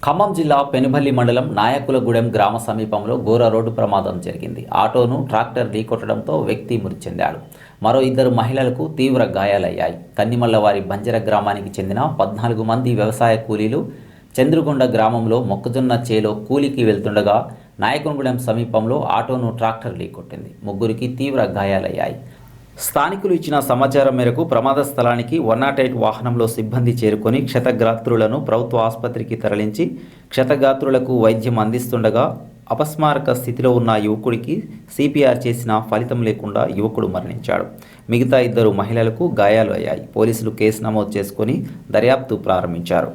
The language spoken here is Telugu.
ఖమ్మం జిల్లా పెనుబల్లి మండలం నాయకులగూడెం గ్రామ సమీపంలో ఘోర రోడ్డు ప్రమాదం జరిగింది. ఆటోను ట్రాక్టర్ ఢీకొట్టడంతో వ్యక్తి మృతి చెందాడు. మరో ఇద్దరు మహిళలకు తీవ్ర గాయాలయ్యాయి. కన్నిమల్లవారి బంజర గ్రామానికి చెందిన 14 మంది వ్యవసాయ కూలీలు చంద్రుగొండ గ్రామంలో మొక్కజొన్న చేలో కూలీకి వెళ్తుండగా నాయకులగూడెం సమీపంలో ఆటోను ట్రాక్టర్ ఢీకొట్టింది. ముగ్గురికి తీవ్ర గాయాలయ్యాయి. స్థానికులు ఇచ్చిన సమాచారం మేరకు ప్రమాద స్థలానికి 108 వాహనంలో సిబ్బంది చేరుకొని క్షతగాత్రులను ప్రభుత్వ ఆసుపత్రికి తరలించి క్షతగాత్రులకు వైద్యం అందిస్తుండగా అపస్మారక స్థితిలో ఉన్న యువకుడికి సిపిఆర్ చేసిన ఫలితం లేకుండా యువకుడు మరణించాడు. మిగతా ఇద్దరు మహిళలకు గాయాలు అయ్యాయి. పోలీసులు కేసు నమోదు చేసుకొని దర్యాప్తు ప్రారంభించారు.